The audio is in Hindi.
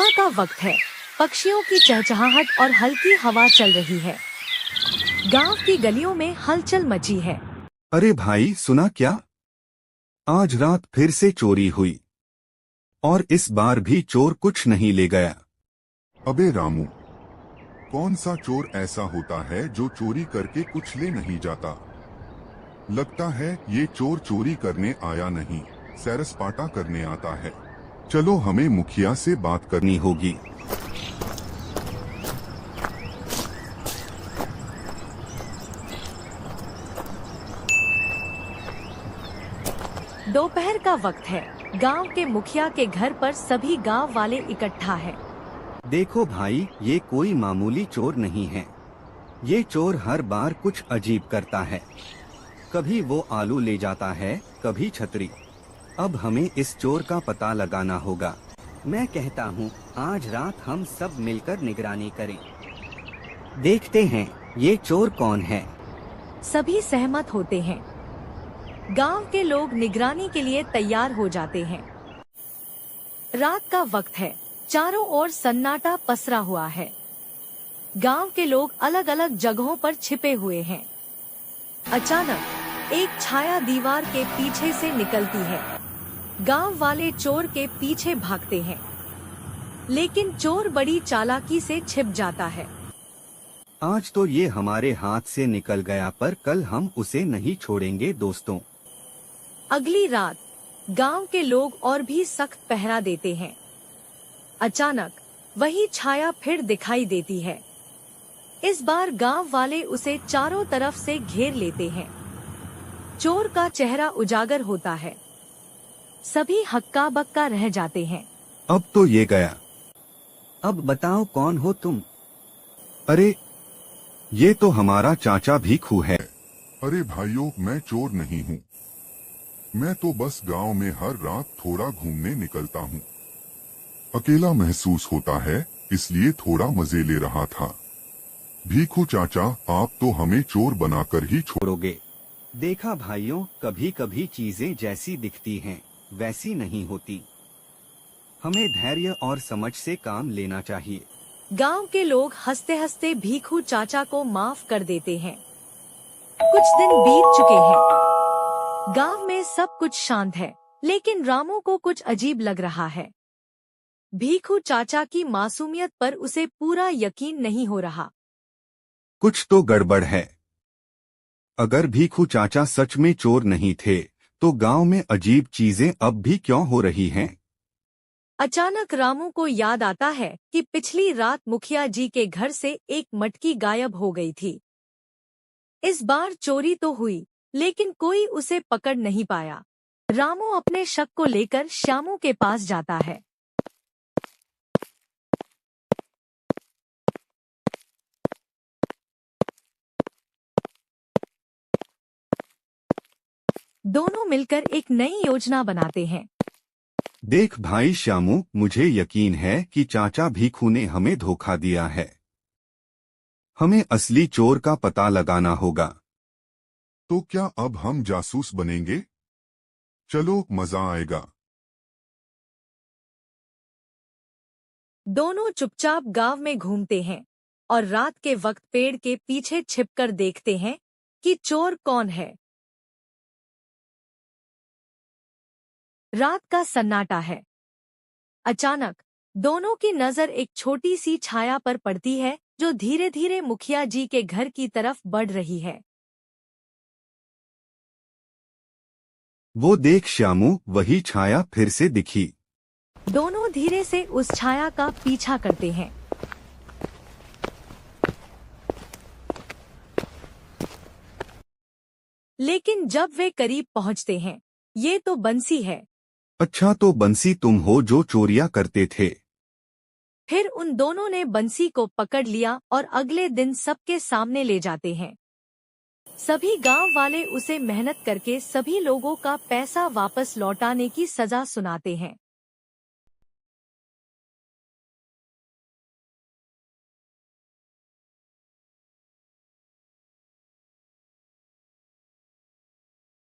सुबह का वक्त है। पक्षियों की चहचहाहट और हल्की हवा चल रही है। गांव की गलियों में हलचल मची है। अरे भाई सुना क्या? आज रात फिर से चोरी हुई और इस बार भी चोर कुछ नहीं ले गया। अबे रामू, कौन सा चोर ऐसा होता है जो चोरी करके कुछ ले नहीं जाता? लगता है ये चोर चोरी करने आया नहीं, सैर सपाटा करने आता है। चलो हमें मुखिया से बात करनी होगी। दोपहर का वक्त है। गांव के मुखिया के घर पर सभी गांव वाले इकट्ठा हैं। देखो भाई, ये कोई मामूली चोर नहीं है। ये चोर हर बार कुछ अजीब करता है। कभी वो आलू ले जाता है, कभी छतरी। अब हमें इस चोर का पता लगाना होगा। मैं कहता हूँ आज रात हम सब मिलकर निगरानी करें। देखते हैं ये चोर कौन है। सभी सहमत होते हैं। गांव के लोग निगरानी के लिए तैयार हो जाते हैं। रात का वक्त है। चारों ओर सन्नाटा पसरा हुआ है। गांव के लोग अलग अलग जगहों पर छिपे हुए हैं। अचानक एक छाया दीवार के पीछे से निकलती है। गांव वाले चोर के पीछे भागते हैं, लेकिन चोर बड़ी चालाकी से छिप जाता है। आज तो ये हमारे हाथ से निकल गया, पर कल हम उसे नहीं छोड़ेंगे दोस्तों। अगली रात गांव के लोग और भी सख्त पहरा देते हैं। अचानक वही छाया फिर दिखाई देती है। इस बार गांव वाले उसे चारों तरफ से घेर लेते हैं। चोर का चेहरा उजागर होता है। सभी हक्का बक्का रह जाते हैं। अब तो ये गया। अब बताओ कौन हो तुम? अरे ये तो हमारा चाचा भीखू है। अरे भाइयों, मैं चोर नहीं हूँ। मैं तो बस गांव में हर रात थोड़ा घूमने निकलता हूँ। अकेला महसूस होता है, इसलिए थोड़ा मजे ले रहा था। भीखू चाचा, आप तो हमें चोर बनाकर ही छोड़ोगे। देखा भाइयों, कभी कभी चीजें जैसी दिखती हैं वैसी नहीं होती। हमें धैर्य और समझ से काम लेना चाहिए। गांव के लोग हंसते हंसते भीखू चाचा को माफ कर देते हैं। कुछ दिन बीत चुके हैं। गांव में सब कुछ शांत है, लेकिन रामू को कुछ अजीब लग रहा है। भीखू चाचा की मासूमियत पर उसे पूरा यकीन नहीं हो रहा। कुछ तो गड़बड़ है। अगर भीखू चाचा सच में चोर नहीं थे, तो गांव में अजीब चीजें अब भी क्यों हो रही हैं? अचानक रामू को याद आता है कि पिछली रात मुखिया जी के घर से एक मटकी गायब हो गई थी। इस बार चोरी तो हुई, लेकिन कोई उसे पकड़ नहीं पाया। रामू अपने शक को लेकर श्यामू के पास जाता है। दोनों मिलकर एक नई योजना बनाते हैं। देख भाई श्यामू, मुझे यकीन है कि चाचा भीखू ने हमें धोखा दिया है। हमें असली चोर का पता लगाना होगा। तो क्या अब हम जासूस बनेंगे? चलो, मजा आएगा। दोनों चुपचाप गांव में घूमते हैं और रात के वक्त पेड़ के पीछे छिपकर देखते हैं कि चोर कौन है। रात का सन्नाटा है। अचानक दोनों की नजर एक छोटी सी छाया पर पड़ती है, जो धीरे धीरे मुखिया जी के घर की तरफ बढ़ रही है। वो देख श्यामू, वही छाया फिर से दिखी। दोनों धीरे से उस छाया का पीछा करते हैं। लेकिन जब वे करीब पहुंचते हैं, ये तो बंसी है। अच्छा, तो बंसी तुम हो जो चोरियां करते थे? फिर उन दोनों ने बंसी को पकड़ लिया और अगले दिन सबके सामने ले जाते हैं। सभी गांव वाले उसे मेहनत करके सभी लोगों का पैसा वापस लौटाने की सजा सुनाते हैं।